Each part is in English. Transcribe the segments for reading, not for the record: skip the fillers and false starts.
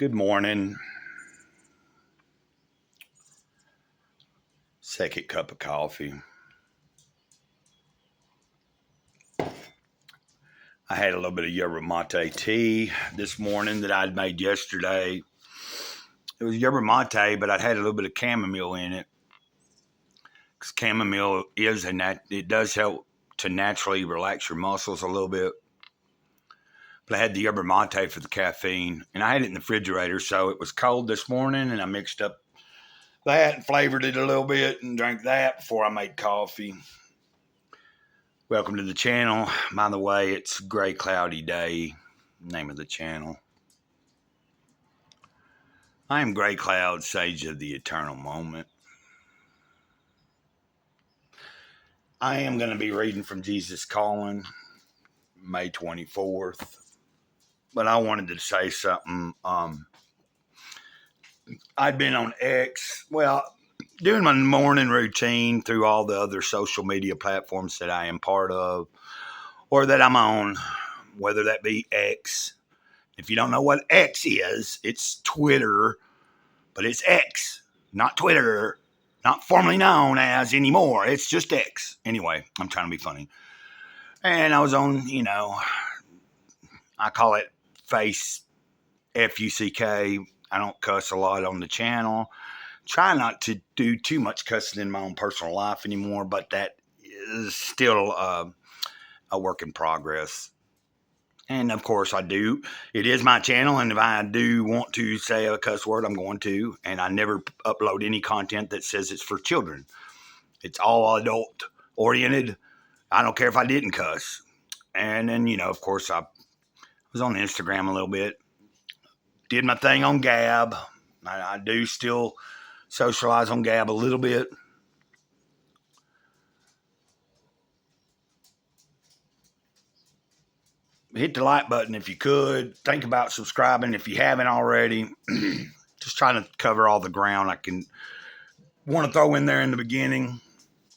Good morning. Second cup of coffee. I had a little bit of yerba mate tea this morning that I'd made yesterday. It was yerba mate, but I'd had a little bit of chamomile in it. Because chamomile it does help to naturally relax your muscles a little bit. But I had the yerba mate for the caffeine, and I had it in the refrigerator, so it was cold this morning, and I mixed up that and flavored it a little bit and drank that before I made coffee. Welcome to the channel. By the way, it's Gray Cloudy Day, name of the channel. I am Gray Cloud, Sage of the Eternal Moment. I am going to be reading from Jesus Calling, May 24th. But I wanted to say something. I'd been on X, doing my morning routine through all the other social media platforms that I am part of or that I'm on, whether that be X. If you don't know what X is, it's Twitter, but it's X, not Twitter, not formerly known as anymore. It's just X. Anyway, I'm trying to be funny. And I was on, I call it Face, F-U-C-K. I don't cuss a lot on the channel. Try not to do too much cussing in my own personal life anymore, but that is still a work in progress. And of course I do. It is my channel, and if I do want to say a cuss word, I'm going to. And I never upload any content that says it's for children. It's all adult oriented. I don't care if I didn't cuss. And then, of course, I was on Instagram a little bit. Did my thing on Gab. I do still socialize on Gab a little bit. Hit the like button if you could. Think about subscribing if you haven't already. Just trying to cover all the ground I can want to throw in there in the beginning.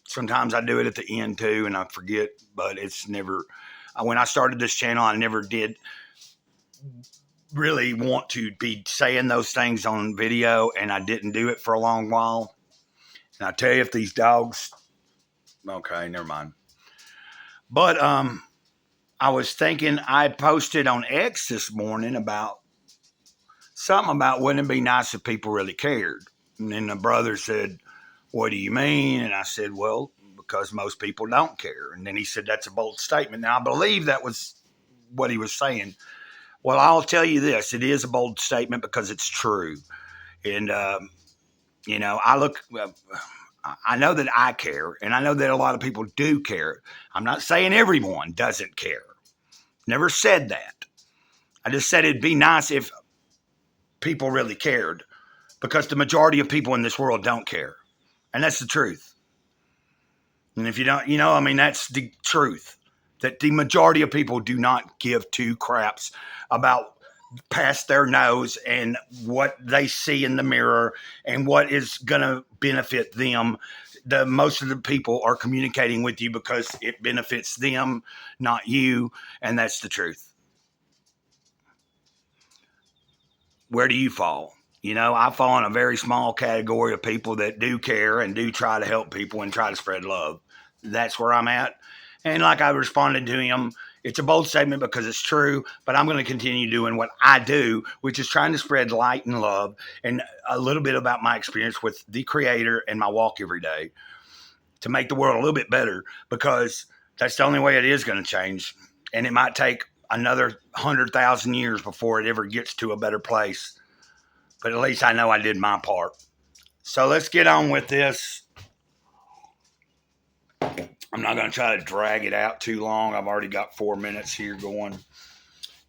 Sometimes I do it at the end too, and I forget, but it's never. When I started this channel, I never did really want to be saying those things on video, and I didn't do it for a long while. And I tell you, if these dogs, okay, never mind. But I was thinking, I posted on X this morning about something about wouldn't it be nice if people really cared? And then the brother said, "What do you mean?" And I said, "Well, because most people don't care." And then he said, "That's a bold statement." Now, I believe that was what he was saying. Well, I'll tell you this. It is a bold statement because it's true. And, I know that I care, and I know that a lot of people do care. I'm not saying everyone doesn't care. Never said that. I just said it'd be nice if people really cared, because the majority of people in this world don't care. And that's the truth. And if you don't, that's the truth, that the majority of people do not give two craps about past their nose and what they see in the mirror and what is going to benefit them. Most of the people are communicating with you because it benefits them, not you. And that's the truth. Where do you fall? I fall in a very small category of people that do care and do try to help people and try to spread love. That's where I'm at. And like I responded to him, it's a bold statement because it's true, but I'm going to continue doing what I do, which is trying to spread light and love and a little bit about my experience with the Creator and my walk every day to make the world a little bit better, because that's the only way it is going to change. And it might take another 100,000 years before it ever gets to a better place. But at least I know I did my part. So let's get on with this. I'm not going to try to drag it out too long. I've already got 4 minutes here going.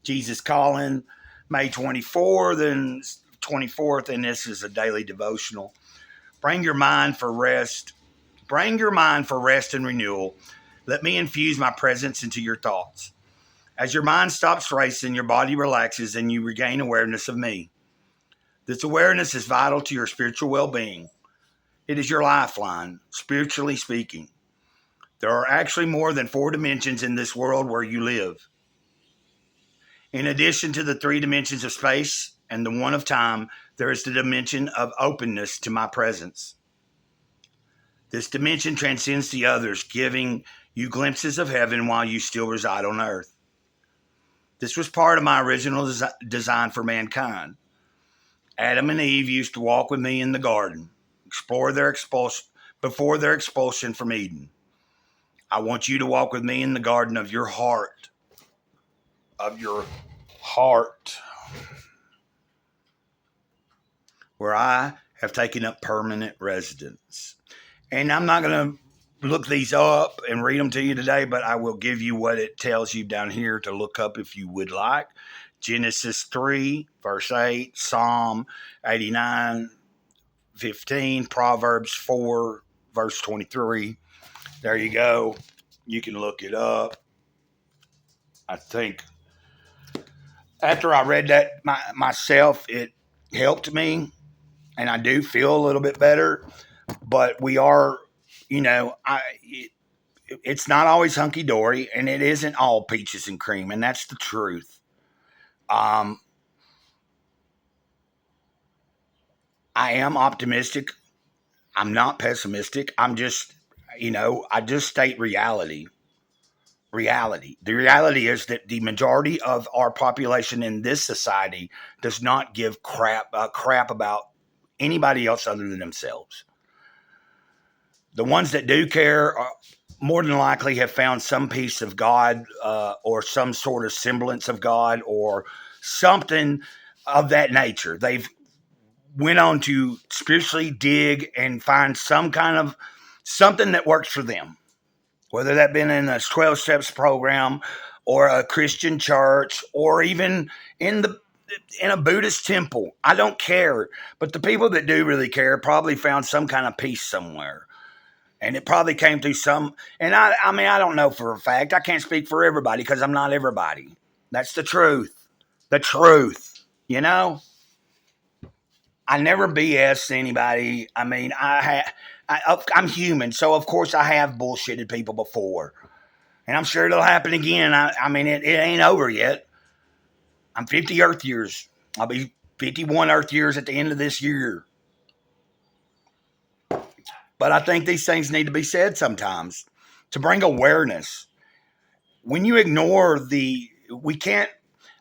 Jesus Calling, May 24th and 24th, and this is a daily devotional. Bring your mind for rest. Bring your mind for rest and renewal. Let me infuse my presence into your thoughts. As your mind stops racing, your body relaxes, and you regain awareness of me. This awareness is vital to your spiritual well-being. It is your lifeline, spiritually speaking. There are actually more than 4 dimensions in this world where you live. In addition to the 3 dimensions of space, and the one of time, there is the dimension of openness to my presence. This dimension transcends the others, giving you glimpses of heaven while you still reside on earth. This was part of my original design for mankind. Adam and Eve used to walk with me in the garden, explore their expulsion before their expulsion from Eden. I want you to walk with me in the garden of your heart, where I have taken up permanent residence. And I'm not going to look these up and read them to you today, but I will give you what it tells you down here to look up if you would like. Genesis 3, verse 8, Psalm 89, 15, Proverbs 4, verse 23. There you go. You can look it up. I think after I read that myself, it helped me, and I do feel a little bit better. But we are, it's not always hunky dory, and it isn't all peaches and cream, and that's the truth. I am optimistic. I'm not pessimistic. I'm just, I just state reality. The reality is that the majority of our population in this society does not give crap about anybody else other than themselves. The ones that do care are more than likely have found some piece of God or some sort of semblance of God or something of that nature. They've went on to spiritually dig and find some kind of something that works for them, whether that been in a 12 steps program or a Christian church or even in a Buddhist temple. I don't care. But the people that do really care probably found some kind of peace somewhere. And it probably came through some, and I mean, I don't know for a fact. I can't speak for everybody because I'm not everybody. That's the truth. The truth. I never BS anybody. I mean, I'm human, so of course I have bullshitted people before. And I'm sure it'll happen again. I mean, it ain't over yet. I'm 50 Earth years. I'll be 51 Earth years at the end of this year. But I think these things need to be said sometimes to bring awareness. When you ignore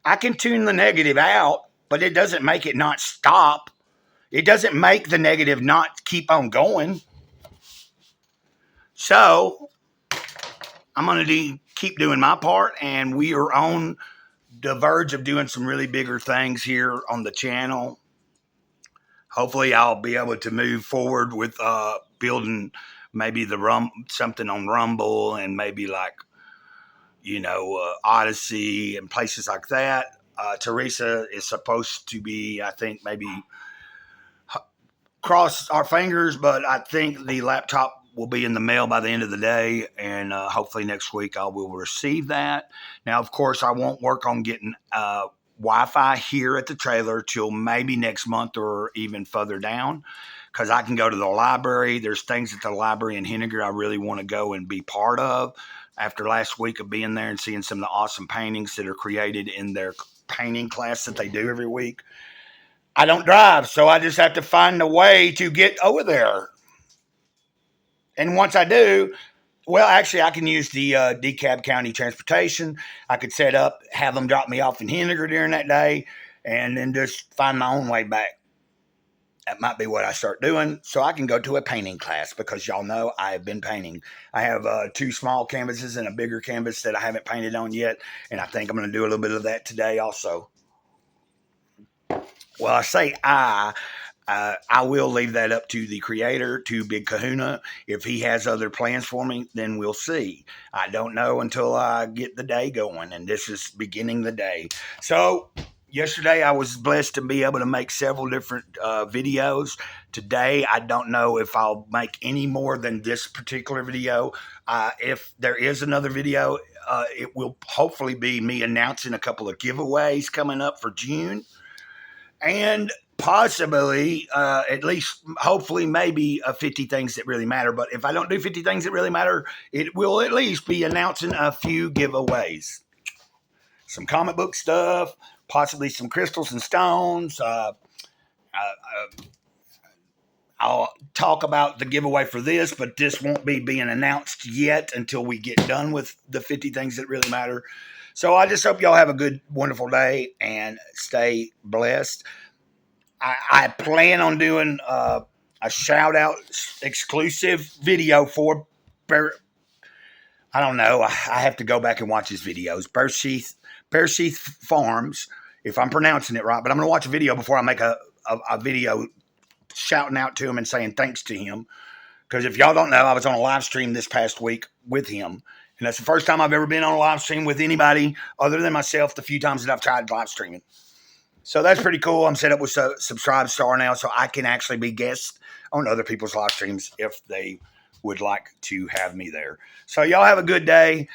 I can tune the negative out, but it doesn't make it not stop. It doesn't make the negative not keep on going. So I'm going to keep doing my part, and we are on the verge of doing some really bigger things here on the channel. Hopefully I'll be able to move forward with building maybe something on Rumble and maybe like, Odyssey and places like that. Teresa is supposed to be, I think, maybe cross our fingers, but I think the laptop will be in the mail by the end of the day, and hopefully next week I will receive that. Now, of course, I won't work on getting Wi-Fi here at the trailer till maybe next month or even further down, because I can go to the library. There's things at the library in Henniger I really want to go and be part of. After last week of being there and seeing some of the awesome paintings that are created in their painting class that they do every week. I don't drive, so I just have to find a way to get over there. And once I do, well, actually, I can use the DeKalb County Transportation. I could set up, have them drop me off in Henniger during that day, and then just find my own way back. That might be what I start doing, so I can go to a painting class, because y'all know I have been painting. I have 2 small canvases and a bigger canvas that I haven't painted on yet, and I think I'm going to do a little bit of that today also. Well, I say I will leave that up to the creator, to Big Kahuna. If he has other plans for me, then we'll see. I don't know until I get the day going, and this is beginning the day. So yesterday I was blessed to be able to make several different videos. Today I don't know if I'll make any more than this particular video. If there is another video, it will hopefully be me announcing a couple of giveaways coming up for June. And possibly, at least, hopefully, maybe 50 things that really matter. But if I don't do 50 things that really matter, it will at least be announcing a few giveaways. Some comic book stuff, possibly some crystals and stones. I'll talk about the giveaway for this, but this won't be being announced yet until we get done with the 50 things that really matter. So I just hope y'all have a good, wonderful day and stay blessed. I plan on doing a shout out exclusive video for I don't know. I have to go back and watch his videos. Bear Sheath Farms, if I'm pronouncing it right. But I'm going to watch a video before I make a video shouting out to him and saying thanks to him. Because if y'all don't know, I was on a live stream this past week with him. And that's the first time I've ever been on a live stream with anybody other than myself, the few times that I've tried live streaming. So that's pretty cool. I'm set up with Subscribe Star now, so I can actually be guest on other people's live streams if they would like to have me there. So y'all have a good day.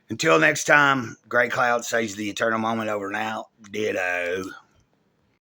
Until next time, Gray Cloud says the eternal moment over now. Ditto.